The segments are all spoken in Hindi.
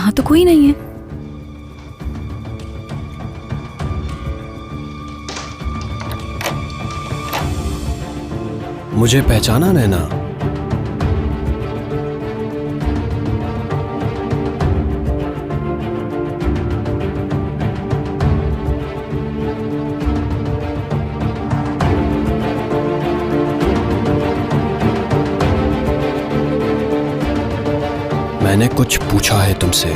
यहाँ तो कोई नहीं है। मुझे पहचाना नैना? मैंने कुछ पूछा है तुमसे,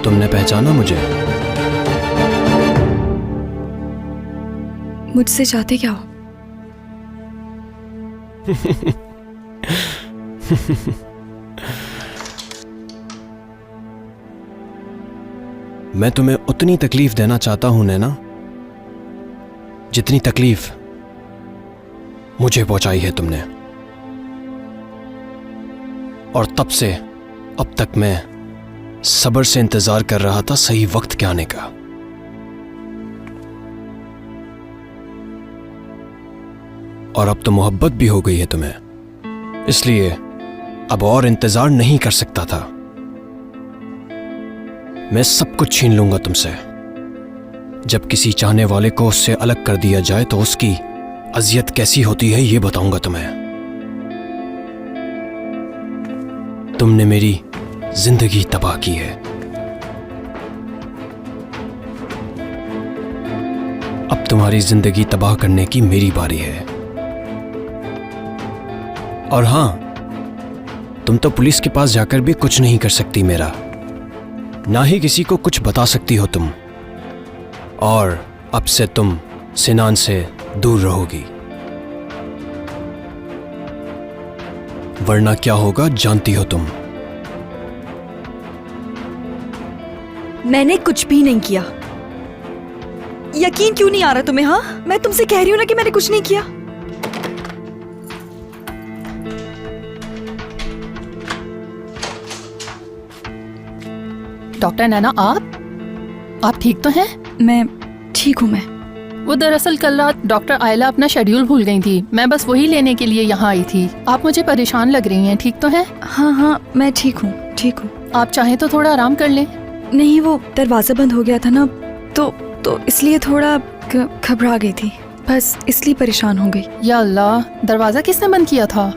तुमने पहचाना मुझे? मुझसे चाहते क्या हो? मैं तुम्हें उतनी तकलीफ देना चाहता हूं नैना, जितनी तकलीफ मुझे पहुंचाई है तुमने। और तब से अब तक मैं सब्र से इंतजार कर रहा था सही वक्त के आने का। और अब तो मोहब्बत भी हो गई है तुम्हें, इसलिए अब और इंतजार नहीं कर सकता था। मैं सब कुछ छीन लूंगा तुमसे। जब किसी चाहने वाले को उससे अलग कर दिया जाए तो उसकी अजियत कैसी होती है ये बताऊंगा तुम्हें। तुमने मेरी जिंदगी तबाह की है, अब तुम्हारी जिंदगी तबाह करने की मेरी बारी है। और हां, तुम तो पुलिस के पास जाकर भी कुछ नहीं कर सकती मेरा, ना ही किसी को कुछ बता सकती हो तुम। और अब से तुम सिनान से दूर रहोगी, वरना क्या होगा जानती हो तुम। मैंने कुछ भी नहीं किया। यकीन क्यों नहीं आ रहा तुम्हें? हाँ, मैं तुमसे कह रही हूं ना कि मैंने कुछ नहीं किया। डॉक्टर नैना, आप ठीक तो हैं? मैं ठीक हूँ। मैं वो दरअसल कल रात डॉक्टर आयला अपना शेड्यूल भूल गई थी। मैं बस वही लेने के लिए यहाँ आई थी। आप मुझे परेशान लग रही हैं, ठीक तो हैं? हाँ हाँ, मैं ठीक हूँ, ठीक हूँ। आप चाहें तो थोड़ा आराम कर लें। नहीं, वो दरवाजा बंद हो गया था ना, तो इसलिए थोड़ा घबरा गई थी, बस इसलिए परेशान हो गई। या अल्लाह, दरवाजा किसने बंद किया था?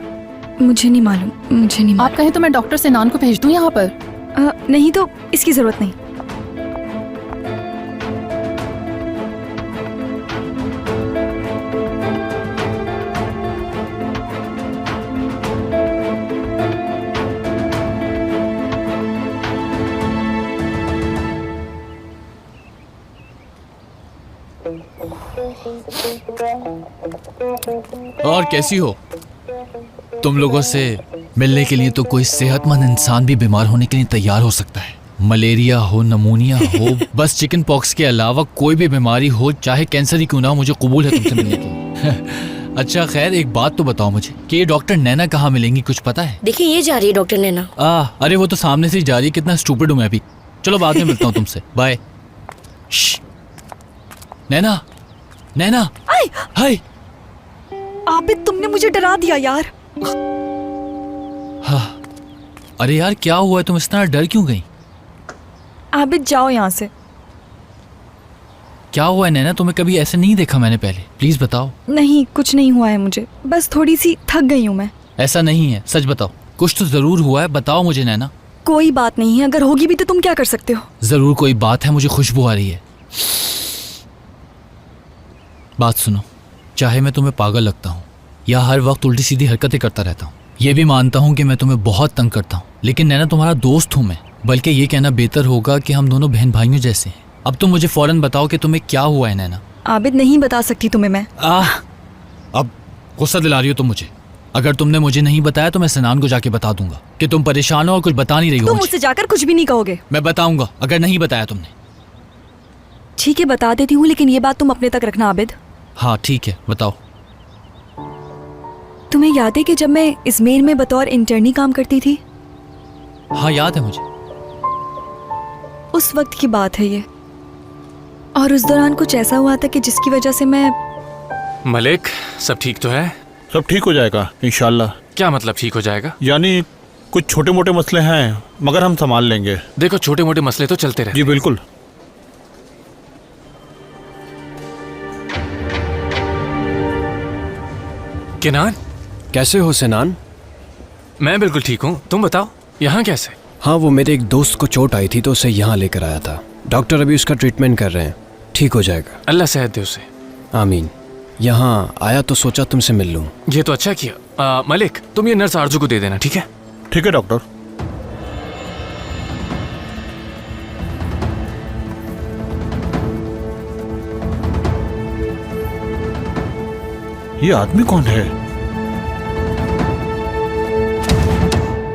मुझे नहीं मालूम, मुझे नहीं मालूम। आप कहें तो मैं डॉक्टर सिनान को भेज दूं यहाँ पर? नहीं, तो इसकी जरूरत नहीं। और कैसी हो? तुम लोगों से मिलने के लिए तो कोई सेहतमंद इंसान भी बीमार होने के लिए तैयार हो सकता है। मलेरिया हो, नमूनिया हो, बस चिकन पॉक्स के अलावा कोई भी बीमारी हो, चाहे कैंसर ही क्यों ना हो, मुझे कबूल है तुमसे मिलने के लिए। अच्छा खैर, एक बात तो बताओ मुझे कि ये डॉक्टर नैना कहाँ मिलेंगी, कुछ पता है? देखिए, ये जा रही है डॉक्टर नैना। अरे वो तो सामने से ही जा रही है। कितना स्टूपिड हूँ मैं अभी। चलो बाद में मिलता हूँ तुमसे, बाय। नैना, नैना, हाय। आबिद, तुमने मुझे डरा दिया यार। हाँ, अरे यार क्या हुआ है? तुम इस तरह डर क्यों गई? आबिद, जाओ यहाँ से। क्या हुआ है नैना? तुम्हें कभी ऐसे नहीं देखा मैंने पहले, प्लीज बताओ। नहीं, कुछ नहीं हुआ है मुझे, बस थोड़ी सी थक गई हूँ मैं। ऐसा नहीं है, सच बताओ, कुछ तो जरूर हुआ है, बताओ मुझे नैना। कोई बात नहीं है, अगर होगी भी तो तुम क्या कर सकते हो? जरूर कोई बात है, मुझे खुशबू आ रही है। बात सुनो, चाहे मैं तुम्हें पागल लगता हूँ या हर वक्त उल्टी सीधी हरकतें करता रहता हूँ, ये भी मानता हूँ कि मैं तुम्हें बहुत तंग करता हूँ, लेकिन नैना तुम्हारा दोस्त हूँ मैं। बल्कि ये कहना बेहतर होगा कि हम दोनों बहन भाइयों जैसे हैं। अब तुम मुझे फौरन बताओ कि तुम्हें क्या हुआ है नैना। आबिद, नहीं बता सकती तुम्हें मैं। अब गुस्सा दिला रही हो तुम मुझे। अगर तुमने मुझे नहीं बताया तो मैं सिनान को जाके बता दूंगा कि तुम परेशान हो और कुछ बता नहीं रही हो। तुम मुझसे जाकर कुछ भी नहीं कहोगे। मैं बताऊंगा अगर नहीं बताया तुमने। ठीक है, बता देती हूँ, लेकिन ये बात तुम अपने तक रखना आबिद। हाँ ठीक है, बताओ। तुम्हें याद है कि जब मैं इजमेर में बतौर इंटर्नी काम करती थी? हाँ याद है मुझे। उस वक्त की बात है ये। और उस दौरान कुछ ऐसा हुआ था कि जिसकी वजह से मैं... मलिक, सब ठीक तो है? सब ठीक हो जाएगा इंशाल्लाह। क्या मतलब ठीक हो जाएगा? यानी कुछ छोटे मोटे मसले हैं मगर हम संभाल लेंगे। देखो छोटे मोटे मसले तो चलते रहते जी बिल्कुल। किनान, कैसे हो सिनान? मैं बिल्कुल ठीक हूँ, तुम बताओ यहाँ कैसे? हाँ, वो मेरे एक दोस्त को चोट आई थी तो उसे यहाँ लेकर आया था। डॉक्टर अभी उसका ट्रीटमेंट कर रहे हैं, ठीक हो जाएगा। अल्लाह सेहत दे उसे। आमीन। यहाँ आया तो सोचा तुमसे मिल लूँ। ये तो अच्छा किया। मलिक, तुम ये नर्स आरजू को दे देना, ठीक है? ठीक है डॉक्टर। ये आदमी कौन है?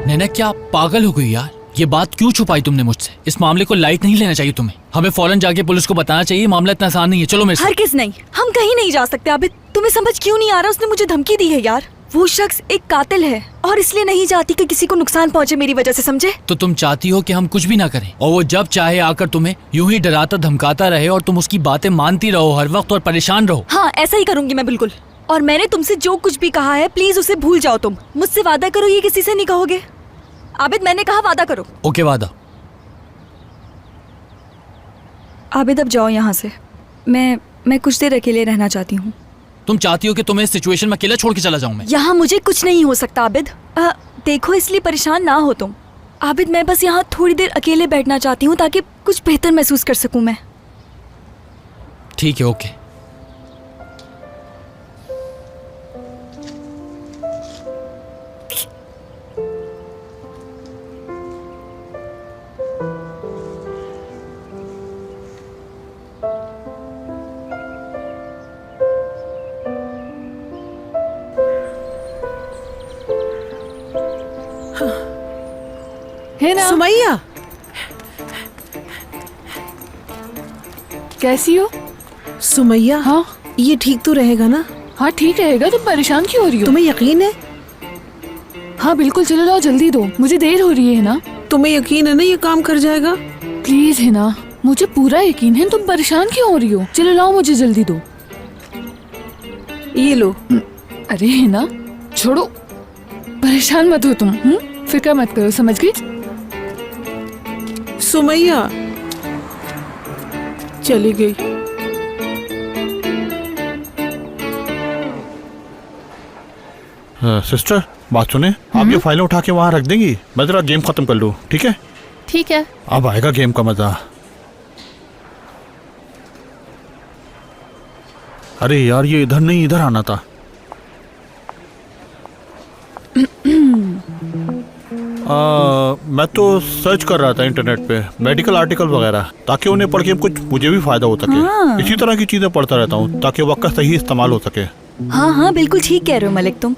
नैना क्या पागल हो गई यार? ये बात क्यों छुपाई तुमने मुझसे? इस मामले को लाइट नहीं लेना चाहिए तुम्हें। हमें फौरन जाके पुलिस को बताना चाहिए। मामला इतना आसान नहीं है। चलो मेरे साथ। हरगिज़ नहीं, हम कहीं नहीं जा सकते आबिद। तुम्हें समझ क्यों नहीं आ रहा? उसने मुझे धमकी दी है यार। वो शख्स एक कातिल है और इसलिए नहीं चाहती कि किसी को नुकसान पहुंचे मेरी वजह से, समझे? तो तुम चाहती हो कि हम कुछ भी ना करें और वो जब चाहे आकर तुम्हें यूं ही डराता धमकाता रहे और तुम उसकी बातें मानती रहो हर वक्त और परेशान रहो? हाँ, ऐसा ही करूंगी मैं बिल्कुल। और मैंने तुमसे जो कुछ भी कहा है प्लीज उसे भूल जाओ। तुम मुझसे वादा करो ये किसी से नहीं कहोगे। आबिद, मैंने कहा वादा करो। ओके, वादा। आबिद, अब जाओ यहाँ से। मैं कुछ देर अकेले रहना चाहती हूँ। तुम चाहती हो कि तुम्हें इस सिचुएशन में अकेला छोड़ के चला जाऊं मैं? यहाँ मुझे कुछ नहीं हो सकता आबिद। देखो, इसलिए परेशान ना हो तुम। आबिद, मैं बस यहाँ थोड़ी देर अकेले बैठना चाहती हूँ ताकि कुछ बेहतर महसूस कर सकूँ मैं। ठीक है, ओके। है ना? सुमैया, कैसी हो? सुमैया, हाँ ये ठीक तो रहेगा ना? हाँ ठीक रहेगा। तुम परेशान क्यों हो रही हो? तुम्हें यकीन है? हाँ बिल्कुल, चलो लाओ जल्दी दो, मुझे देर हो रही है ना। तुम्हें यकीन है ना ये काम कर जाएगा? प्लीज है ना, मुझे पूरा यकीन है। तुम परेशान क्यों हो रही हो? चलो लाओ, मुझे जल्दी दो। ये लो। अरे है ना, छोड़ो, परेशान मत हो तुम। फिक्र मत करो, समझ गई? सुमैया चली गई। सिस्टर, बात सुने। आप ये फाइलें उठा के वहाँ रख देंगी? मैं जरा गेम खत्म कर लूँ, ठीक है? ठीक है। अब आएगा गेम का मजा। अरे यार, ये इधर नहीं इधर आना था। मैं तो सर्च कर रहा था इंटरनेट पे मेडिकल आर्टिकल वगैरह, ताकि उन्हें पढ़ के कुछ मुझे भी फायदा हो सके। इसी तरह की चीजें पढ़ता रहता हूँ ताकि वक्त का सही इस्तेमाल हो सके। हाँ हाँ, बिल्कुल ठीक कह रहे हो मलिक तुम।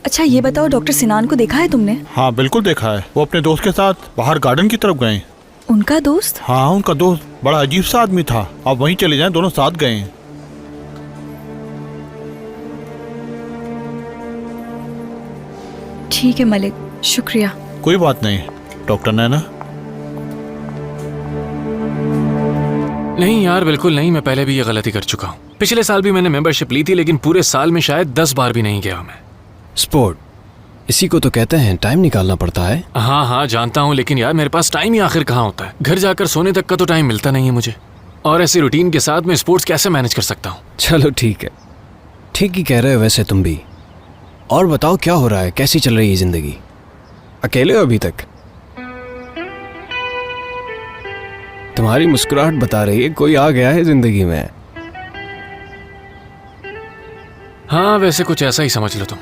अच्छा ये बताओ, डॉक्टर सिनान को देखा है तुमने? हाँ बिल्कुल देखा है। वो अपने दोस्त के साथ बाहर गार्डन की तरफ गए। उनका दोस्त? हाँ, उनका दोस्त बड़ा अजीब सा आदमी था। आप वहीं चले जाएं, दोनों साथ गए। ठीक है मलिक, शुक्रिया। कोई बात नहीं डॉक्टर नैना। नहीं यार, बिल्कुल नहीं। मैं पहले भी ये गलती कर चुका हूँ। पिछले साल भी मैंने मेंबरशिप ली थी, लेकिन पूरे साल में शायद 10 बार भी नहीं गया मैं। स्पोर्ट, इसी को तो कहते हैं टाइम निकालना पड़ता है। हाँ हाँ जानता हूँ, लेकिन यार मेरे पास टाइम ही आखिर कहाँ होता है। घर जाकर सोने तक का तो टाइम मिलता नहीं है मुझे, और ऐसे रूटीन के साथ मैं स्पोर्ट्स कैसे मैनेज कर सकता हूँ? चलो ठीक है, ठीक ही कह रहे हो वैसे तुम भी। और बताओ क्या हो रहा है, कैसी चल रही है जिंदगी? अकेले हो अभी तक? तुम्हारी मुस्कुराहट बता रही है कोई आ गया है जिंदगी में। हाँ वैसे कुछ ऐसा ही समझ लो तुम।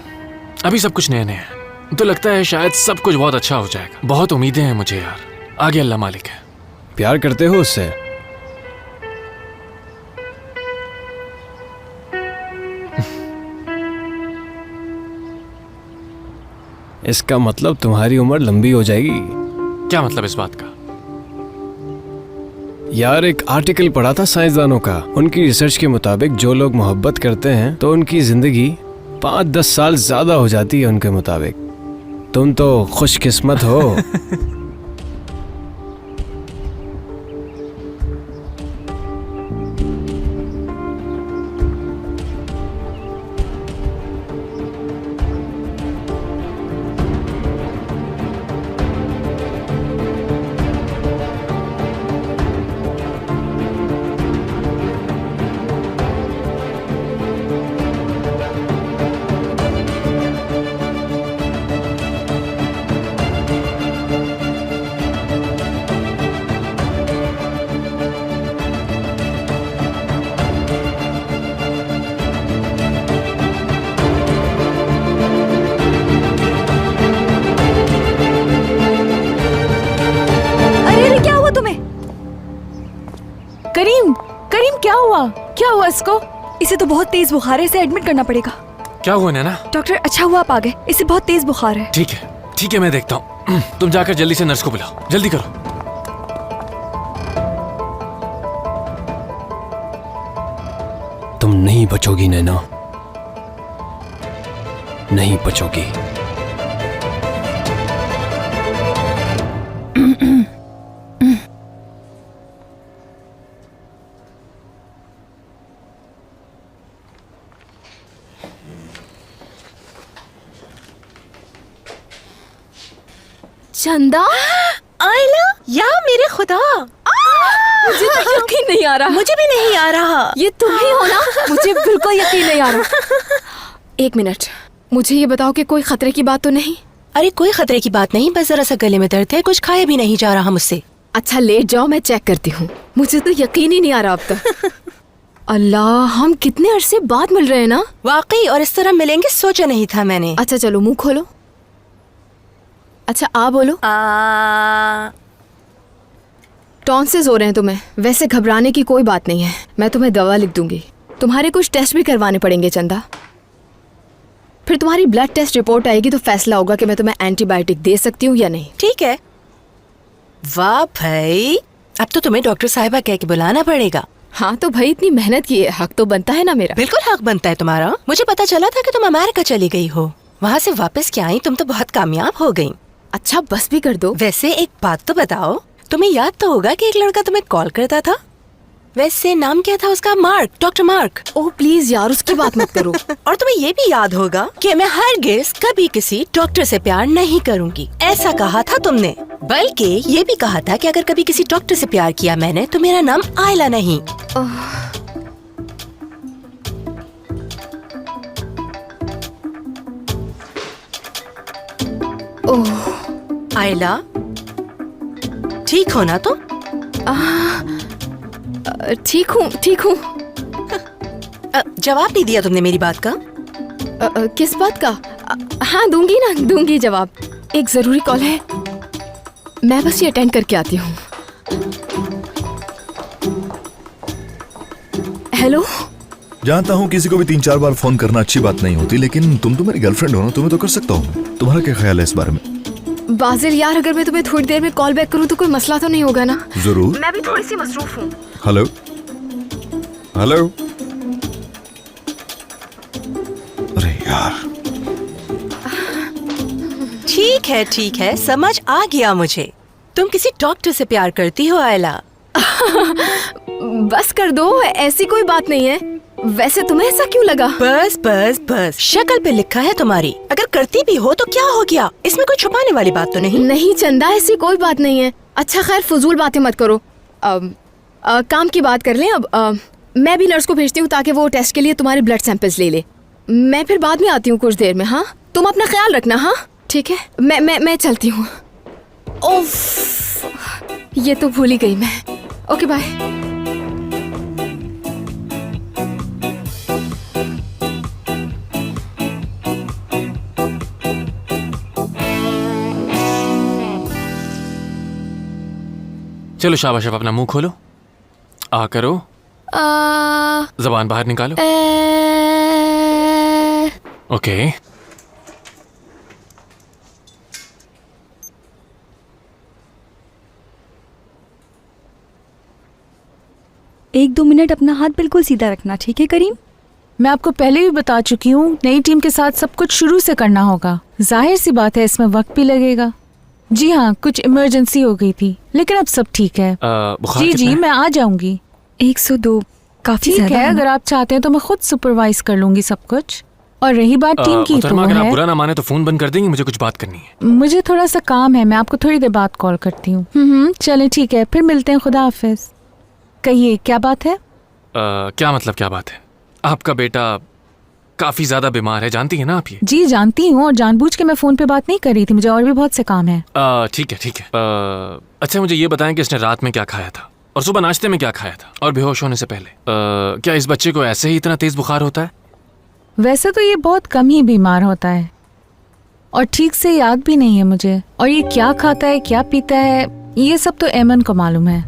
अभी सब कुछ नया नया है, तो लगता है शायद सब कुछ बहुत अच्छा हो जाएगा। बहुत उम्मीदें हैं मुझे यार, आगे अल्लाह मालिक है। प्यार करते हो उससे? इसका मतलब तुम्हारी उम्र लंबी हो जाएगी। क्या मतलब इस बात का? यार एक आर्टिकल पढ़ा था साइंसदानों का। उनकी रिसर्च के मुताबिक जो लोग मोहब्बत करते हैं तो उनकी जिंदगी 5-10 साल ज्यादा हो जाती है उनके मुताबिक। तुम तो खुशकिस्मत हो। करीम, करीम क्या हुआ? क्या हुआ इसको? इसे तो बहुत तेज बुखार है, इसे एडमिट करना पड़ेगा। क्या हुआ नैना? डॉक्टर अच्छा हुआ आप आ गए, इसे बहुत तेज बुखार है। ठीक है मैं देखता हूँ। तुम जाकर जल्दी से नर्स को बुलाओ, जल्दी करो। तुम नहीं बचोगी नैना, नहीं बचोगी। चंदा, आयला, या मेरे खुदा, मुझे तो यकीन नहीं आ रहा। मुझे भी नहीं आ रहा। ये तुम ही हो ना? मुझे बिल्कुल यकीन नहीं आ रहा। एक मिनट, मुझे ये बताओ कि कोई खतरे की बात तो नहीं? अरे कोई खतरे की बात नहीं, बस जरा सा गले में दर्द है, कुछ खाया भी नहीं जा रहा मुझसे। अच्छा लेट जाओ, मैं चेक करती हूँ। मुझे तो यकीन ही नहीं आ रहा अब तक। अल्लाह, हम कितने अरसे बाद मिल रहे हैं ना? वाकई, और इस तरह मिलेंगे सोचा नहीं था मैंने। अच्छा चलो मुंह खोलो। अच्छा आ बोलो। टॉन्सिस हो रहे हैं तुम्हें। वैसे घबराने की कोई बात नहीं है, मैं तुम्हें दवा लिख दूंगी। तुम्हारे कुछ टेस्ट भी करवाने पड़ेंगे चंदा। फिर तुम्हारी ब्लड टेस्ट रिपोर्ट आएगी तो फैसला होगा कि मैं तुम्हें एंटीबायोटिक दे सकती हूँ या नहीं। ठीक है। वाह भाई, अब तो तुम्हें डॉक्टर साहिबा कह के बुलाना पड़ेगा। हाँ तो भाई इतनी मेहनत की है, हक तो बनता है ना मेरा। बिल्कुल हक बनता है तुम्हारा। मुझे पता चला था कि तुम अमेरिका चली गई हो, वहाँ से वापस क्या आई, तुम तो बहुत कामयाब हो गई। अच्छा बस भी कर दो। वैसे एक बात तो बताओ, तुम्हें याद तो होगा कि एक लड़का तुम्हें कॉल करता था? वैसे नाम क्या था उसका? Mark, doctor mark. Oh please यार उसकी बात मत करो। और तुम्हें ये भी याद होगा कि मैं हरगिज़ कभी किसी डॉक्टर से प्यार नहीं करूंगी, ऐसा कहा था तुमने। बल्कि ये भी कहा था कि अगर कभी किसी डॉक्टर से प्यार किया मैंने तो मेरा नाम आयला नहीं। ओह आयला, ठीक हो ना तुम? ठीक हूँ ठीक हूँ। जवाब नहीं दिया तुमने मेरी बात का। किस बात का? हाँ दूंगी ना, दूंगी जवाब। एक जरूरी कॉल है, मैं बस ये अटेंड करके आती हूँ। हेलो। जानता हूँ किसी को भी 3-4 बार फोन करना अच्छी बात नहीं होती, लेकिन तुम तो मेरी गर्लफ्रेंड हो ना, तुम्हें तो कर सकता हूँ। तुम्हारा क्या ख्याल है इस बारे में? बाजिल यार, अगर मैं तुम्हें थोड़ी देर में कॉल बैक करूँ तो कोई मसला तो नहीं होगा ना? जरूर। मैं भी थोड़ी सी मसरूफ हूँ। Hello hello. अरे यार। ठीक है, समझ आ गया मुझे। तुम किसी डॉक्टर से प्यार करती हो आयला। बस कर दो, ऐसी कोई बात नहीं है। वैसे तुम्हें ऐसा क्यों लगा? बस शक्ल पे लिखा है तुम्हारी। अगर करती भी हो तो क्या हो गया, इसमें कोई छुपाने वाली बात तो नहीं। नहीं चंदा, ऐसी कोई बात नहीं है। अच्छा खैर फजूल बातें मत करो। काम की बात कर लें अब। मैं भी नर्स को भेजती हूँ ताकि वो टेस्ट के लिए तुम्हारे ब्लड सैंपल्स ले ले। मैं फिर बाद में आती हूँ कुछ देर में। हाँ तुम अपना ख्याल रखना। हाँ ठीक है, मैं चलती हूँ। ओफ, ये तो भूल ही गई मैं। Okay bye. चलो शाबाश, अब अपना मुंह खोलो। आ करो, जबान बाहर निकालो। ओके। एक दो मिनट अपना हाथ बिल्कुल सीधा रखना, ठीक है करीम? मैं आपको पहले भी बता चुकी हूँ, नई टीम के साथ सब कुछ शुरू से करना होगा। जाहिर सी बात है इसमें वक्त भी लगेगा। जी हाँ, कुछ इमरजेंसी हो गई थी, लेकिन अब सब ठीक है। बुखार जी कितना जी है? मैं आ जाऊंगी। 102 काफी ठीक ज्यादा है, है अगर ना? आप चाहते हैं तो मैं खुद सुपरवाइज कर लूंगी सब कुछ। और रही बात टीम की, तो मोहतरमा, वो अगर आप है बुरा ना माने तो फोन बंद कर देंगे, मुझे कुछ बात करनी है। मुझे थोड़ा सा काम है, मैं आपको थोड़ी देर बाद कॉल करती हूँ। चलें ठीक है, फिर मिलते हैं। खुदा हाफिज। कहिए क्या बात है? क्या मतलब क्या बात है? आपका बेटा काफी ज्यादा बीमार है, जानती है ना आप ये? जी जानती हूँ, और जानबूझ के मैं फोन पे बात नहीं कर रही थी, मुझे और भी बहुत से काम है। ठीक है। अच्छा मुझे ये बताएं कि इसने रात में क्या खाया था और सुबह नाश्ते में क्या खाया था और बेहोश होने से पहले? क्या इस बच्चे को ऐसे ही इतना तेज बुखार होता है? वैसे तो ये बहुत कम ही बीमार होता है और ठीक से याद भी नहीं है मुझे। और ये क्या खाता है क्या पीता है ये सब तो एमन को मालूम है।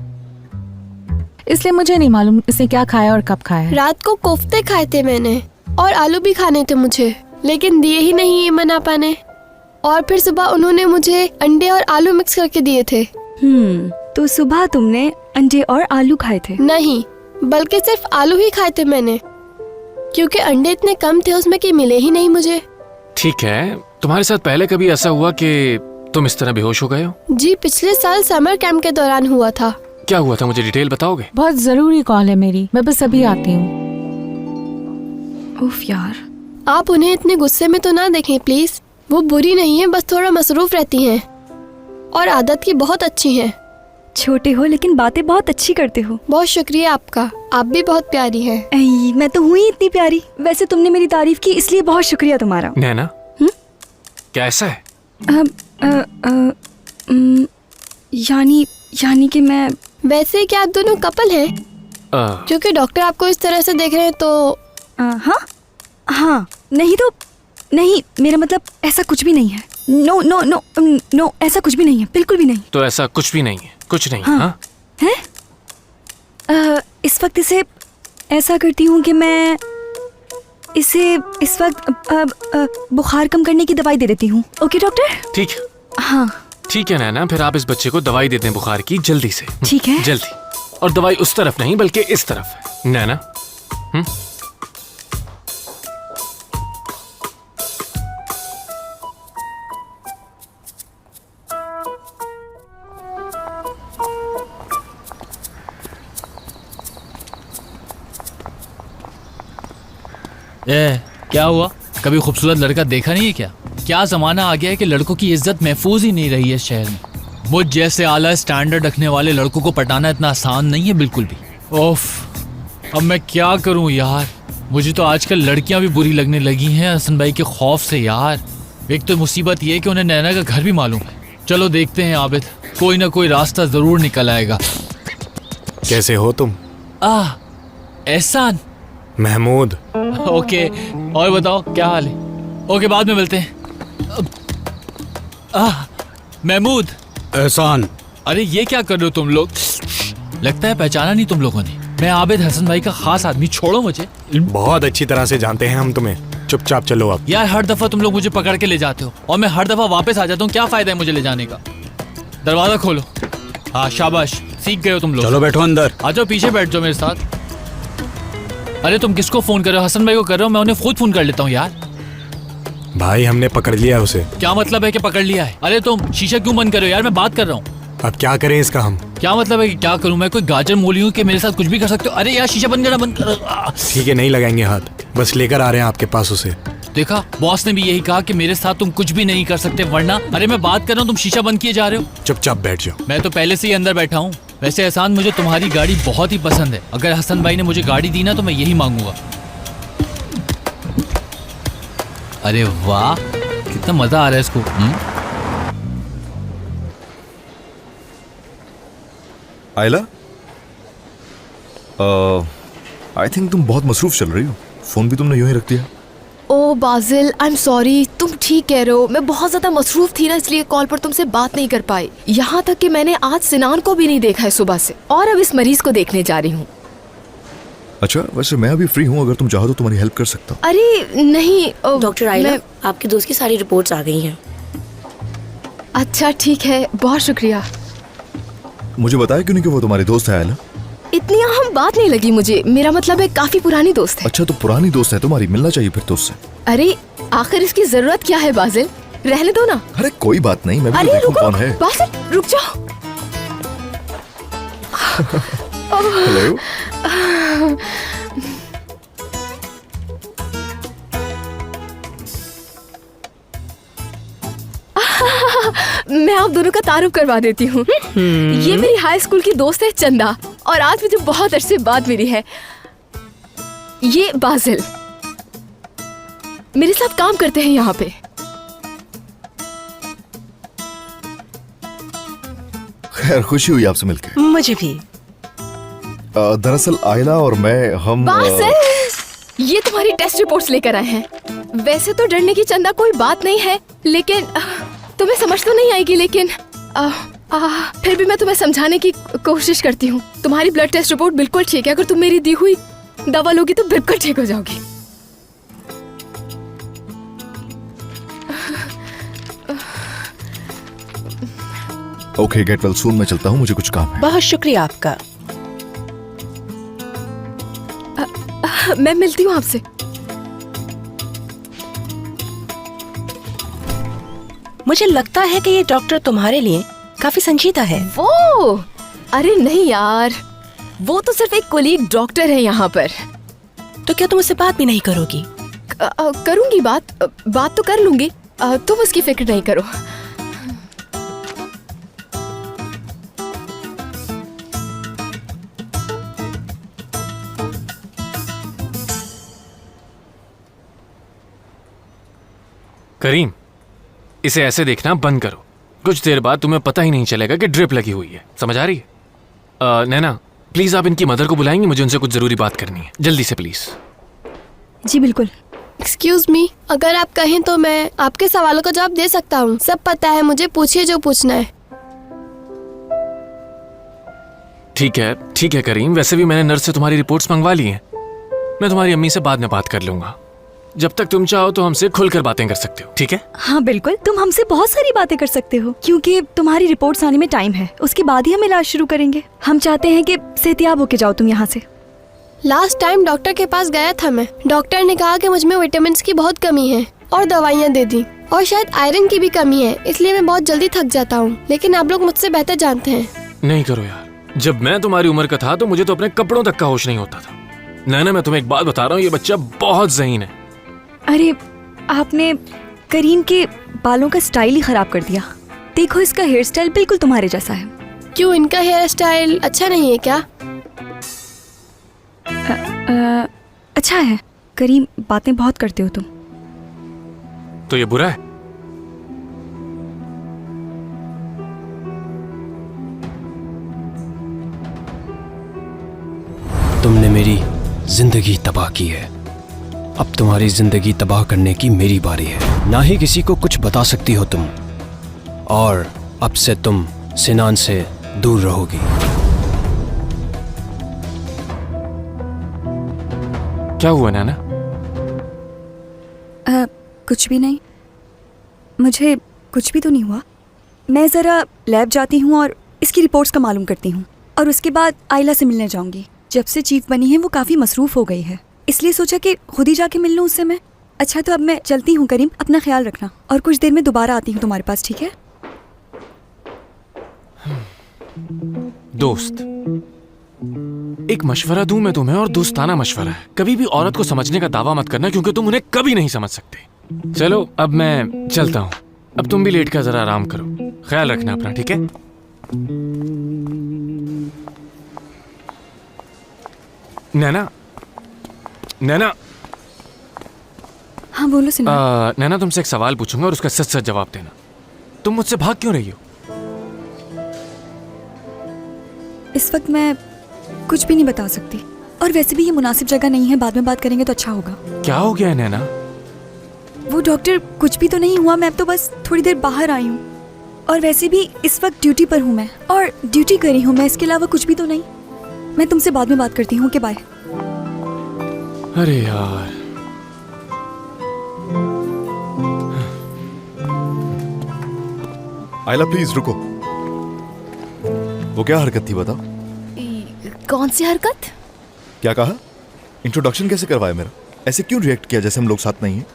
इसलिए मुझे नहीं मालूम इसने क्या खाया और कब खाया है। रात को कोफ्ते खाए थे मैंने और आलू भी खाने थे मुझे, लेकिन दिए ही नहीं ये मनापा ने। और फिर सुबह उन्होंने मुझे अंडे और आलू मिक्स करके दिए थे। तो सुबह तुमने अंडे और आलू खाए थे? नहीं, बल्कि सिर्फ आलू ही खाए थे मैंने, क्योंकि अंडे इतने कम थे उसमें कि मिले ही नहीं मुझे। ठीक है, तुम्हारे साथ पहले कभी ऐसा हुआ कि तुम इस तरह बेहोश हो गए हो? जी, पिछले साल समर कैंप के दौरान हुआ था। क्या हुआ था, मुझे डिटेल बताओगे? बहुत जरूरी कॉल है मेरी, मैं बस अभी आती हूँ। उफ यार, आप उन्हें इतने गुस्से में तो ना देखें प्लीज। वो बुरी नहीं है, बस थोड़ा मसरूफ रहती हैं और आदत की बहुत अच्छी हैं। छोटे हो लेकिन बातें बहुत अच्छी करते हो। बहुत शुक्रिया आपका, आप भी बहुत प्यारी हैं। ऐ, मैं तो हुई इतनी प्यारी। वैसे तुमने मेरी तारीफ की इसलिए बहुत शुक्रिया तुम्हारा। नैना, क्या ऐसा है? यानी कि मैं वैसे क्या आप दोनों कपल हैं? क्योंकि डॉक्टर आपको इस तरह से देख रहे हैं तो हाँ, नहीं तो नहीं, मेरा मतलब ऐसा कुछ भी नहीं है। नो नो नो नो, ऐसा कुछ भी नहीं है, बिल्कुल भी नहीं। तो ऐसा कुछ भी नहीं है, कुछ नहीं। हाँ। है? इस वक्त इसे ऐसा करती हूँ कि मैं इसे इस वक्त बुखार कम करने की दवाई दे देती हूँ। Okay doctor? ठीक है। हाँ ठीक है नैना, फिर आप इस बच्चे को दवाई दे दें बुखार की, जल्दी से। ठीक है। जल्दी। और दवाई उस तरफ नहीं बल्कि इस तरफ। नैना। क्या हुआ? कभी खूबसूरत लड़का देखा नहीं है क्या? क्या जमाना आ गया है कि लड़कों की इज्जत महफूज ही नहीं रही है शहर में। मुझ जैसे आला स्टैंडर्ड रखने वाले लड़कों को पटाना इतना आसान नहीं है बिल्कुल भी। ओफ, अब मैं क्या करूं यार। मुझे तो आजकल लड़कियां भी बुरी लगने लगी हैं हसन भाई के खौफ से यार। एक तो मुसीबत ये है कि उन्हें नैना का घर भी मालूम है। चलो देखते हैं आबिद, कोई ना कोई रास्ता जरूर निकल आएगा। कैसे हो तुम? एहसान। महमूद। ओके, और बताओ क्या हाल है? ओके, बाद में मिलते हैं। महमूद। एहसान। अरे ये क्या कर रहे हो तुम लोग? लगता है पहचाना नहीं तुम लोगों ने। मैं आबिद हसन भाई का खास आदमी, छोड़ो मुझे। बहुत अच्छी तरह से जानते हैं हम तुम्हें, चुपचाप चलो अब। यार हर दफा तुम लोग मुझे पकड़ के ले जाते हो और मैं हर दफा वापस आ जाता हूँ, क्या फायदा है मुझे ले जाने का? दरवाजा खोलो। हाँ शाबाश, सीख गए हो तुम लोग। चलो बैठो अंदर। आ जाओ, पीछे बैठ जाओ मेरे साथ। अरे तुम किसको फोन कर रहे हो? हसन भाई को कर रहे हो? मैं उन्हें खुद फोन कर लेता हूँ यार। भाई हमने पकड़ लिया उसे। क्या मतलब है कि पकड़ लिया है? अरे तुम शीशा क्यों बंद कर रहे हो यार, मैं बात कर रहा हूँ। अब क्या करें इसका हम? क्या मतलब है कि क्या करूं? मैं कोई गाजर मूली हूँ कि मेरे साथ कुछ भी कर सकते हो? अरे यार शीशा बंद करना बंद कर। ठीक है, नहीं लगाएंगे हाथ, बस लेकर आ रहे हैं आपके पास उसे। देखा, बॉस ने भी यही कहा कि मेरे साथ तुम कुछ भी नहीं कर सकते, वरना। अरे मैं बात कर रहा हूँ, तुम शीशा बंद किए जा रहे हो। चुपचाप बैठ जाओ। मैं तो पहले से ही अंदर बैठा हूँ। वैसे एहसान, मुझे तुम्हारी गाड़ी बहुत ही पसंद है। अगर हसन भाई ने मुझे गाड़ी दी ना तो मैं यही मांगूंगा। अरे वाह, कितना मजा आ रहा है इसको। आयला, आई थिंक तुम बहुत मसरूफ चल रही हो। फोन भी तुमने यूं ही रख दिया। ओ बाजिल, आई एम सॉरी, तुम ठीक कह रहे हो। मैं बहुत ज्यादा मसरूफ थी ना, इसलिए कॉल पर तुमसे बात नहीं कर पाई। यहाँ तक कि मैंने आज सिनान को भी नहीं देखा है सुबह से, और अब इस मरीज को देखने जा रही हूँ। अच्छा, वैसे मैं अभी फ्री हूँ, अगर तुम चाहो तो तुम्हारी हेल्प कर सकता हूँ। अरे नहीं डॉक्टर आइला, आपके दोस्त की सारी रिपोर्ट्स आ गई हैं। अच्छा ठीक है, बहुत शुक्रिया। मुझे बताया क्यों नहीं कि वो तुम्हारी दोस्त है आयला? इतनी अहम बात नहीं लगी मुझे। मेरा मतलब है काफी पुरानी दोस्त है। अच्छा, तो पुरानी दोस्त है तुम्हारी, मिलना चाहिए फिर तो उससे। अरे आखिर इसकी जरूरत क्या है बाजिल, रहने दो ना। अरे कोई बात नहीं, मैं भी तो अरे देखूं कौन है। बाजिल रुक जाओ। हेलो। मैं आप दोनों का तारुफ करवा देती हूँ। ये मेरी हाई स्कूल की दोस्त है चंदा, और आज मुझे बहुत अरसे बाद मिली है। ये बाजिल मेरे साथ काम करते हैं यहाँ पे। खैर, खुशी हुई आपसे मिलकर। मुझे भी। दरअसल आयला और मैं हम बाजिल, ये तुम्हारी टेस्ट रिपोर्ट्स लेकर आए हैं। वैसे तो डरने की चंदा कोई बात नहीं है, लेकिन तुम्हें समझ तो नहीं आएगी, लेकिन फिर भी मैं तुम्हें समझाने की कोशिश करती हूँ। तुम्हारी ब्लड टेस्ट रिपोर्ट बिल्कुल ठीक है। अगर तुम मेरी दी हुई दवा लोगी तो बिल्कुल ठीक हो जाओगी। Okay, get well soon. मैं चलता हूँ, मुझे कुछ काम है। बहुत शुक्रिया आपका। मैं मिलती हूँ आपसे। मुझे लगता है कि ये डॉक्टर तुम्हारे लिए काफी संजीदा है। वो अरे नहीं यार, वो तो सिर्फ एक कोलीग डॉक्टर है यहाँ पर। तो क्या तुम उससे बात भी नहीं करोगी? करूंगी बात तो कर लूंगी। तुम उसकी फिक्र नहीं करो। करीम, इसे ऐसे देखना बंद करो। कुछ देर बाद तुम्हें पता ही नहीं चलेगा कि ड्रिप लगी हुई है। समझ आ रही है? नैना, प्लीज आप इनकी मदर को बुलाएंगे? मुझे उनसे कुछ जरूरी बात करनी है, जल्दी से प्लीज। जी बिल्कुल। एक्सक्यूज मी, अगर आप कहें तो मैं आपके सवालों का जवाब दे सकता हूँ। सब पता है मुझे, पूछिए जो पूछना है। ठीक है करीम, वैसे भी मैंने नर्स से तुम्हारी रिपोर्ट्स मंगवा ली हैं। मैं तुम्हारी अम्मी से बाद में बात कर लूंगा। जब तक तुम चाहो तो हमसे खुलकर बातें कर सकते हो, ठीक है? हाँ बिल्कुल, तुम हमसे बहुत सारी बातें कर सकते हो, क्योंकि तुम्हारी रिपोर्ट्स आने में टाइम है। उसके बाद ही हम इलाज शुरू करेंगे। हम चाहते हैं कि सेहतियाब होके जाओ तुम यहाँ से। लास्ट टाइम डॉक्टर के पास गया था मैं। डॉक्टर ने कहा कि मुझ में विटामिन की बहुत कमी है और दवाइयाँ दे दी, और शायद आयरन की भी कमी है, इसलिए मैं बहुत जल्दी थक जाता हूँ। लेकिन आप लोग मुझसे बेहतर जानते हैं। नहीं करो यार, जब मैं तुम्हारी उम्र का था तो मुझे तो अपने कपड़ों तक का होश नहीं होता था। नैना, मैं तुम्हें एक बात बता रहा हूँ, ये बच्चा बहुत ज़हीन है। अरे आपने करीम के बालों का स्टाइल ही खराब कर दिया। देखो, इसका हेयर स्टाइल बिल्कुल तुम्हारे जैसा है। क्यों, इनका हेयर स्टाइल अच्छा नहीं है क्या? अच्छा है। करीम, बातें बहुत करते हो तुम। तो ये बुरा है? तुमने मेरी जिंदगी तबाह की है। अब तुम्हारी जिंदगी तबाह करने की मेरी बारी है। ना ही किसी को कुछ बता सकती हो तुम, और अब से तुम सिनान से दूर रहोगी। क्या हुआ नैना? कुछ भी नहीं। मुझे कुछ भी तो नहीं हुआ। मैं ज़रा लैब जाती हूँ और इसकी रिपोर्ट्स का मालूम करती हूँ, और उसके बाद आयला से मिलने जाऊँगी। जब से चीफ बनी है वो काफ़ी मसरूफ़ हो गई है, इसलिए सोचा कि खुद ही जाके मिल लूँ उससे मैं। अच्छा, तो अब मैं चलती हूँ करीम, अपना ख्याल रखना, और कुछ देर में दोबारा आती हूँ तुम्हारे पास, ठीक है? दोस्त, एक मशवरा दूं मैं तुम्हें, और दोस्ताना मशवरा है। कभी भी औरत को समझने का दावा मत करना, क्योंकि तुम उन्हें कभी नहीं समझ सकते। चलो अब मैं चलता हूँ। अब तुम भी लेट कर जरा आराम करो। ख्याल रखना अपना, ठीक है? नैना, नैना। हाँ बोलो सिनान। नैना, तुमसे एक सवाल पूछूंगा और उसका सच सच जवाब देना। तुम मुझसे भाग क्यों रही हो? इस वक्त मैं कुछ भी नहीं बता सकती, और वैसे भी ये मुनासिब जगह नहीं है। बाद में बात करेंगे तो अच्छा होगा। क्या हो गया है नैना? वो डॉक्टर, कुछ भी तो नहीं हुआ। मैं तो बस थोड़ी देर बाहर आई हूँ, और वैसे भी इस वक्त ड्यूटी पर हूँ मैं, और ड्यूटी करी हूँ मैं। इसके अलावा कुछ भी तो नहीं। मैं तुमसे बाद में बात करती हूँ। Okay, bye. अरे यार, आयला प्लीज रुको। वो क्या हरकत थी बताओ? कौन सी हरकत? क्या कहा? इंट्रोडक्शन कैसे करवाया मेरा? ऐसे क्यों रिएक्ट किया जैसे हम लोग साथ नहीं हैं?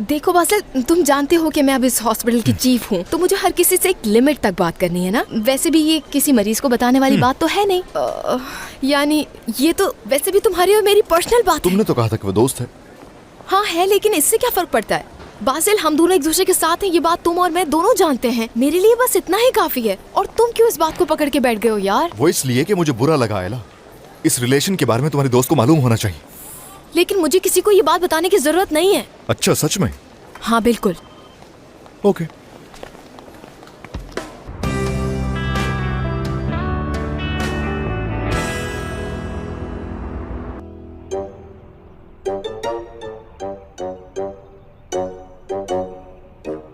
देखो बासिल, तुम जानते हो कि मैं अब इस हॉस्पिटल की चीफ हूँ, तो मुझे हर किसी से एक लिमिट तक बात करनी है ना। वैसे भी ये किसी मरीज को बताने वाली बात तो है नहीं। यानी ये तो वैसे भी तुम्हारी और मेरी पर्सनल बात है। तुमने तो कहा था कि वो दोस्त है। हाँ है, लेकिन इससे क्या फर्क पड़ता है? बासिल, हम दोनों एक दूसरे के साथ हैं, ये बात तुम और मैं दोनों जानते हैं। मेरे लिए बस इतना ही काफी है। और तुम क्यों इस बात को पकड़ के बैठ गए हो यार? वो इसलिए कि मुझे बुरा लगा आयला। इस रिलेशन के बारे में तुम्हारे दोस्त को मालूम होना चाहिए। लेकिन मुझे किसी को ये बात बताने की जरूरत नहीं है। अच्छा, सच में? हाँ बिल्कुल। ओके।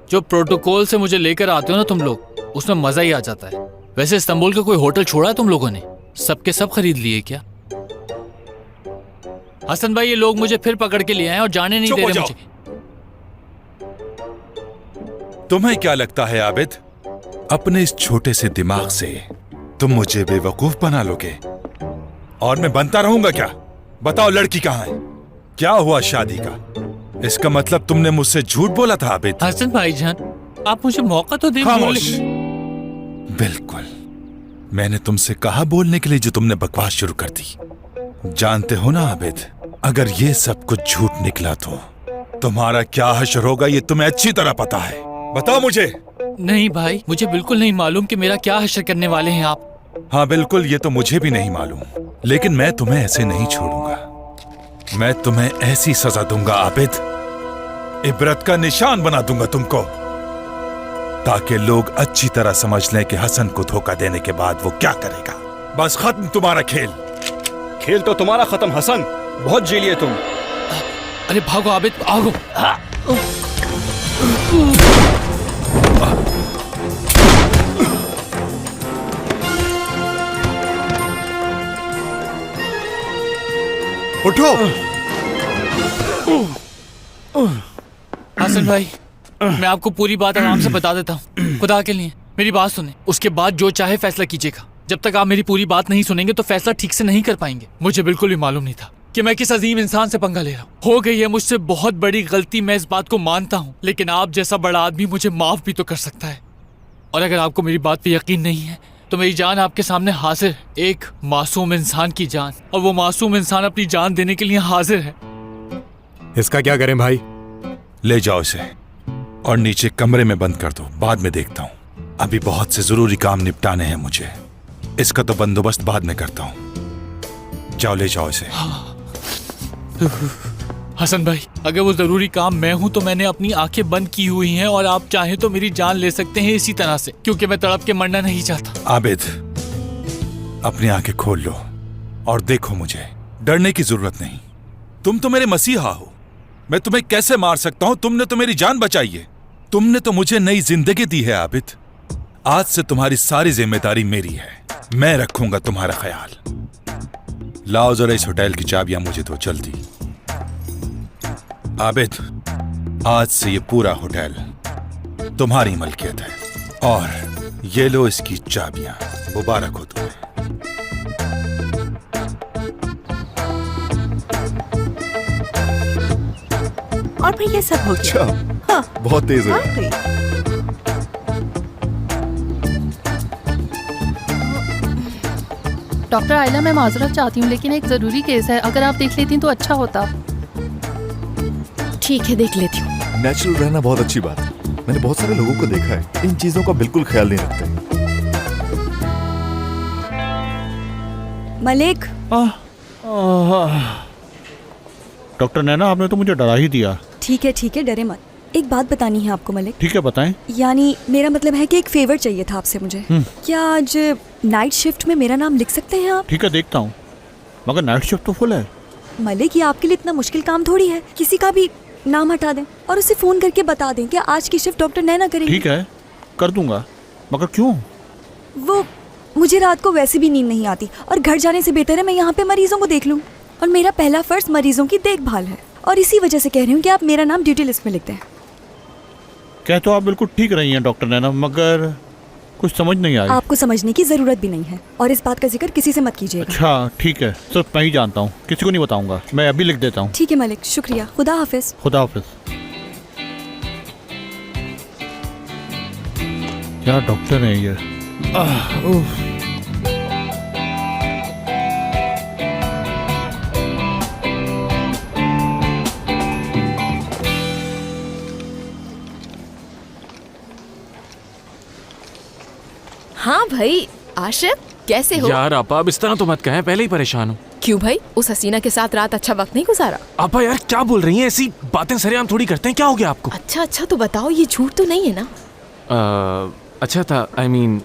जो प्रोटोकॉल से मुझे लेकर आते हो ना तुम लोग, उसमें मजा ही आ जाता है। वैसे इस्तांबुल का कोई होटल छोड़ा है तुम लोगों ने? सबके सब खरीद लिए क्या? हसन भाई, ये लोग मुझे फिर पकड़ के ले आए और जाने नहीं दे रहे मुझे। तुम्हें क्या लगता है आबिद, अपने इस छोटे से दिमाग से तुम मुझे बेवकूफ बना लोगे और मैं बनता रहूंगा क्या? बताओ, लड़की कहाँ है? क्या हुआ शादी का? इसका मतलब तुमने मुझसे झूठ बोला था आबिद? हसन भाईजान, आप मुझे मौका तो दे। खामोश। बिल्कुल, मैंने तुमसे कहा बोलने के लिए जो तुमने बकवास शुरू कर दी। जानते हो ना आबिद, अगर ये सब कुछ झूठ निकला तो तुम्हारा क्या हश्र होगा ये तुम्हें अच्छी तरह पता है। बताओ मुझे। नहीं भाई, मुझे बिल्कुल नहीं मालूम कि मेरा क्या हश्र करने वाले हैं आप। हाँ बिल्कुल, ये तो मुझे भी नहीं मालूम, लेकिन मैं तुम्हें ऐसे नहीं छोड़ूंगा। मैं तुम्हें ऐसी सजा दूंगा आबिद, इबरत का निशान बना दूंगा तुमको, ताकि लोग अच्छी तरह समझ लें कि हसन को धोखा देने के बाद वो क्या करेगा। बस खत्म तुम्हारा खेल। खेल तो तुम्हारा खत्म हसन, बहुत जी लिए तुम। अरे भागो आबिद, भागो। उठो। हसन भाई, मैं आपको पूरी बात आराम से बता देता हूँ। खुदा के लिए मेरी बात सुने, उसके बाद जो चाहे फैसला कीजिएगा। जब तक आप मेरी पूरी बात नहीं सुनेंगे तो फैसला ठीक से नहीं कर पाएंगे। मुझे बिल्कुल भी मालूम नहीं था कि मैं किस अजीम इंसान से पंगा ले रहा हूँ। हो गई है मुझसे बहुत बड़ी गलती, मैं इस बात को मानता हूँ, लेकिन आप जैसा बड़ा आदमी मुझे माफ भी तो कर सकता है। और अगर आपको मेरी बात पे यकीन नहीं है तो मेरी जान आपके सामने हाजिर है, एक मासूम इंसान की जान, और वो मासूम इंसान अपनी जान देने के लिए हाजिर है। इसका क्या करें भाई? ले जाओ इसे और नीचे कमरे में बंद कर दो, बाद में देखता हूँ। अभी बहुत से जरूरी काम निपटाने हैं मुझे, इसका तो बंदोबस्त बाद में करता हूँ। जाओ, ले जाओ इसे। हसन भाई, अगर वो जरूरी काम मैं हूँ तो मैंने अपनी आंखें बंद की हुई हैं, और आप चाहें तो मेरी जान ले सकते हैं इसी तरह से, क्योंकि मैं तड़प के मरना नहीं चाहता। आबिद, अपनी आंखें खोल लो और देखो, मुझे डरने की जरूरत नहीं। तुम तो मेरे मसीहा हो, मैं तुम्हें कैसे मार सकता हूं? तुमने तो मेरी जान बचाई है, तुमने तो मुझे नई जिंदगी दी है आबिद। आज से तुम्हारी सारी जिम्मेदारी मेरी है, मैं रखूंगा तुम्हारा ख्याल। लाओ जरा इस होटल की चाबियां मुझे दो जल्दी। आबिद, आज से ये पूरा होटल तुम्हारी मलकियत है, और ये लो इसकी चाबियां। मुबारक हो तुम्हें। और फिर ये सब हो गया। अच्छा, हाँ, बहुत तेज है। हाँ भाई। डॉक्टर आयला, मैं माजरत चाहती हूँ, लेकिन एक जरूरी केस है, अगर आप देख लेती तो अच्छा होता। ठीक है, देख लेती हूँ। नेचुरल रहना बहुत अच्छी बात है। मैंने बहुत सारे लोगों को देखा है, इन चीजों का बिल्कुल ख्याल नहीं रखते। मलिक, डॉक्टर नैना, आपने तो मुझे डरा ही दिया। ठीक है, डरे मत। एक बात बतानी है आपको मलिक। ठीक है, बताएं। यानी मेरा मतलब है कि एक फेवर चाहिए था आपसे मुझे। क्या आज नाइट शिफ्ट में मेरा नाम लिख सकते हैं आप? ठीक है, देखता हूँ, मगर नाइट शिफ्ट तो फुल है। मलिक, ये आपके लिए इतना मुश्किल काम थोड़ी है, किसी का भी नाम हटा दें और उसे फोन करके बता दें कि आज की शिफ्ट डॉक्टर नैना करेंगे। ठीक है, कर दूंगा, मगर क्यों? वो मुझे रात को वैसे भी नींद नहीं आती, और घर जाने से बेहतर है मैं यहाँ पे मरीजों को देख लूँ, और मेरा पहला फर्ज मरीजों की देखभाल है, और इसी वजह से कह रही हूँ कि आप मेरा नाम ड्यूटी लिस्ट में लिख दें। कह तो आप बिल्कुल ठीक रही हैं डॉक्टर नैना, मगर कुछ समझ नहीं आ रही। आपको समझने की जरूरत भी नहीं है, और इस बात का जिक्र किसी से मत कीजिएगा। अच्छा ठीक है, सिर्फ मैं ही जानता हूँ, किसी को नहीं बताऊंगा। मैं अभी लिख देता हूँ। ठीक है मलिक, शुक्रिया। खुदा हाफिज। खुदा हाफिज। क्या डॉक्टर है ये? हाँ भाई, आशिफ कैसे हो? यार आपा, अब इस तरह तो मत कहें, पहले ही परेशान हूँ। क्यों भाई, उस हसीना के साथ रात अच्छा वक्त नहीं गुजारा? आपा यार क्या बोल रही हैं? ऐसी बातें सरेआम थोड़ी करते हैं, क्या हो गया आपको? अच्छा तो बताओ, ये झूठ तो नहीं है ना? अच्छा था, I mean,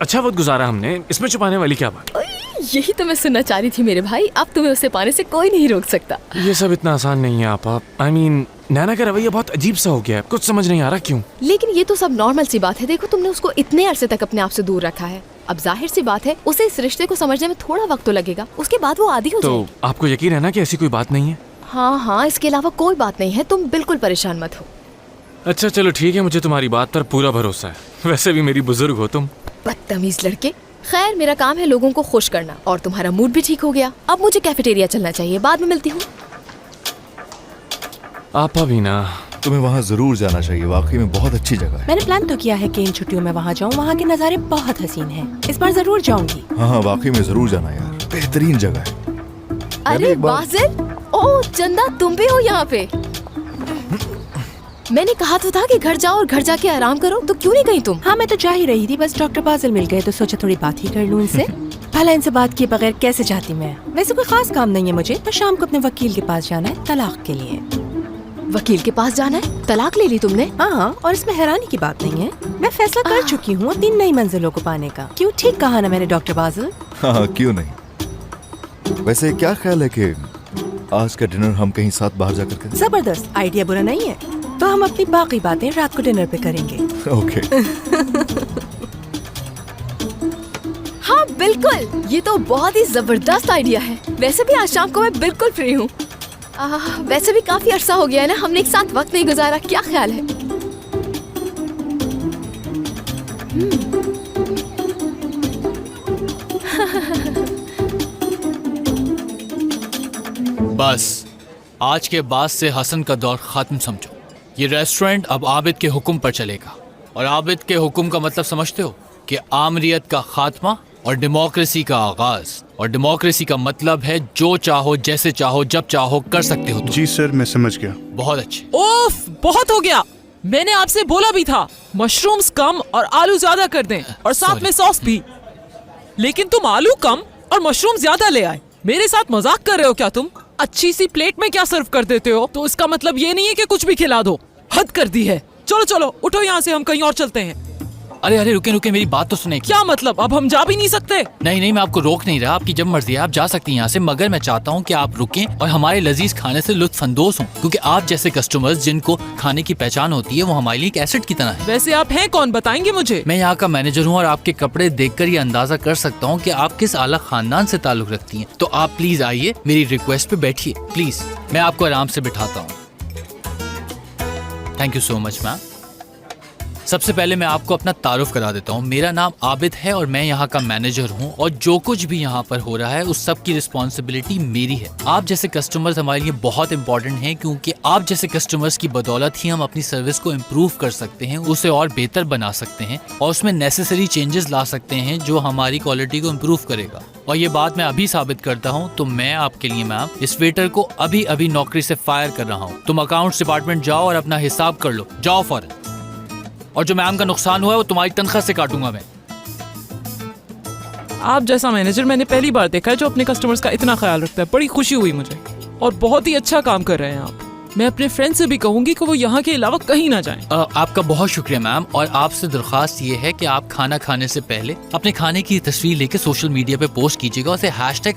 अच्छा वक्त गुजारा हमने, इसमें छुपाने वाली क्या बात? यही तो मैं सुनना चाह रही थी मेरे भाई, अब तुम्हें उसे पाने से कोई नहीं रोक सकता। ये सब इतना आसान नहीं है आपा। I mean, नैना का रवैया बहुत अजीब सा हो गया है, कुछ समझ नहीं आ रहा क्यों। लेकिन ये तो सब नॉर्मल सी बात है। देखो तुमने उसको इतने अरसे तक अपने आप से दूर रखा है, अब जाहिर सी बात है उसे इस रिश्ते को समझने में थोड़ा वक्त तो लगेगा, उसके बाद वो आदी हो तो जाएगी। आपको यकीन है ना कि ऐसी कोई बात नहीं है? हाँ हाँ, इसके अलावा कोई बात नहीं है, तुम बिल्कुल परेशान मत हो। अच्छा चलो ठीक है, मुझे तुम्हारी बात पर पूरा भरोसा है। वैसे भी मेरी बुजुर्ग हो तुम। बदतमीज लड़के। खैर मेरा काम है लोगों को खुश करना, और तुम्हारा मूड भी ठीक हो गया। अब मुझे कैफेटेरिया चलना चाहिए, बाद में मिलती हूँ। आप अभी ना, तुम्हें वहाँ जरूर जाना चाहिए, वाकई में बहुत अच्छी जगह है। मैंने प्लान तो किया है कि इन छुट्टियों में वहाँ जाऊँ, वहाँ के नज़ारे बहुत हसीन हैं। इस बार जरूर जाऊंगी। हाँ हाँ, वाकई में जरूर जाना यार, बेहतरीन जगह है। अरे बाजिल, ओह चंदा तुम भी हो यहाँ पे। मैंने कहा तो था कि घर जाओ और घर जाके आराम करो, तो क्यों नहीं गई तुम? हाँ मैं तो जा ही रही थी, बस डॉक्टर बाजिल मिल गए तो सोचा थोड़ी बात ही कर लूँ इनसे। भला इनसे बात किए बगैर कैसे जाती मैं? वैसे कोई खास काम नहीं है मुझे, बस शाम को अपने वकील के पास जाना है तलाक के लिए। वकील के पास जाना है? तलाक ले ली तुमने? हाँ, और इसमें हैरानी की बात नहीं है, मैं फैसला कर चुकी हूँ 3 नई मंजिलों को पाने का। क्यों, ठीक कहा ना मैंने डॉक्टर बाजिल? हाँ क्यों नहीं। वैसे क्या ख्याल है कि आज का डिनर हम कहीं साथ बाहर जाकर करें? जबरदस्त आइडिया, बुरा नहीं है। तो हम अपनी बाकी बातें रात को डिनर पे करेंगे। ओके। हाँ बिल्कुल, ये तो बहुत ही जबरदस्त आइडिया है। वैसे भी आज शाम को मैं बिल्कुल फ्री हूँ। वैसे भी काफी अरसा हो गया है ना, हमने एक साथ वक्त नहीं गुजारा, क्या ख्याल है? बस आज के बाद से हसन का दौर खत्म समझो। ये रेस्टोरेंट अब आबिद के हुक्म पर चलेगा, और आबिद के हुक्म का मतलब समझते हो कि आमरीत का खात्मा और डेमोक्रेसी का आगाज। और डेमोक्रेसी का मतलब है जो चाहो, जैसे चाहो, जब चाहो कर सकते हो तुम। जी सर, मैं समझ गया। बहुत अच्छे। ओफ, बहुत हो गया। मैंने आपसे बोला भी था मशरूम्स कम और आलू ज्यादा कर दें, और साथ में सॉस भी। लेकिन तुम आलू कम और मशरूम ज्यादा ले आए। मेरे साथ मजाक कर रहे हो क्या तुम? अच्छी सी प्लेट में क्या सर्व कर देते हो, तो इसका मतलब ये नहीं है कि कुछ भी खिला दो। हद कर दी है। चलो चलो उठो यहाँ से, हम कहीं और चलते हैं। अरे अरे रुके रुके, मेरी बात तो सुने। क्या मतलब, अब हम जा भी नहीं सकते? नहीं नहीं, मैं आपको रोक नहीं रहा, आपकी जब मर्जी है आप जा सकती हैं यहाँ से, मगर मैं चाहता हूँ कि आप रुकें और हमारे लजीज खाने से लुत्फानंदोज हों, क्योंकि आप जैसे कस्टमर्स जिनको खाने की पहचान होती है वो हमारे लिए एक एसेट की तरह है। वैसे आप हैं कौन, बताएंगे मुझे? मैं यहाँ का मैनेजर हूँ और आपके कपड़े देखकर ये अंदाजा कर सकता हूँ कि आप किस आला खानदान से ताल्लुक रखती हैं। तो आप प्लीज आइए, मेरी रिक्वेस्ट पे बैठिए प्लीज, मैं आपको आराम से बिठाता हूँ। Thank you so much ma'am. सबसे पहले मैं आपको अपना तारुफ करा देता हूँ। मेरा नाम आबिद है और मैं यहाँ का मैनेजर हूँ, और जो कुछ भी यहाँ पर हो रहा है उस सब की रिस्पॉन्सिबिलिटी मेरी है। आप जैसे कस्टमर्स हमारे लिए बहुत इंपॉर्टेंट हैं, क्योंकि आप जैसे कस्टमर्स की बदौलत ही हम अपनी सर्विस को इम्प्रूव कर सकते हैं, उसे और बेहतर बना सकते हैं, और उसमें नेसेसरी चेंजेस ला सकते हैं जो हमारी क्वालिटी को इम्प्रूव करेगा। और ये बात मैं अभी साबित करता हूँ। तो मैं आपके लिए मैम इस वेटर को अभी अभी नौकरी से फायर कर रहा हूँ। तुम अकाउंट्स डिपार्टमेंट जाओ और अपना हिसाब कर लो, जाओ फौरन। और जो मैम का नुकसान हुआ है वो तुम्हारी तनख्वाह से काटूंगा मैं। आप जैसा मैनेजर मैंने पहली बार देखा है जो अपने कस्टमर्स का इतना ख्याल रखता है। बड़ी खुशी हुई मुझे, और बहुत ही अच्छा काम कर रहे हैं आप। मैं अपने फ्रेंड से भी कहूंगी कि वो यहाँ के अलावा कहीं ना जाएं। आपका बहुत शुक्रिया मैम, और आपसे दरख्वास्त ये है कि आप खाना खाने से पहले अपने खाने की तस्वीर लेके सोशल मीडिया पे पोस्ट कीजिएगा, उसे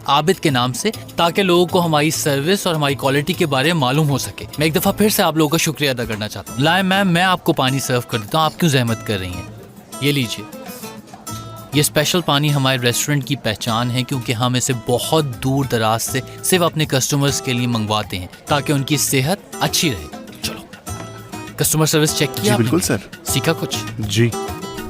#आबिद के नाम से, ताकि लोगों को हमारी सर्विस और हमारी क्वालिटी के बारे में मालूम हो सके। मैं एक दफ़ा फिर से आप लोगों का शुक्रिया अदा करना चाहता हूँ। लाए मैम, मैं आपको पानी सर्व कर देता हूँ, आप क्यों जहमत कर रही हैं? ये लीजिए। ये स्पेशल पानी हमारे रेस्टोरेंट की पहचान है, क्योंकि हम इसे बहुत दूर दराज से सिर्फ अपने कस्टमर्स के लिए मंगवाते हैं, ताकि उनकी सेहत अच्छी रहे। चलो, कस्टमर सर्विस चेक किया? बिल्कुल सर। सीखा कुछ? जी।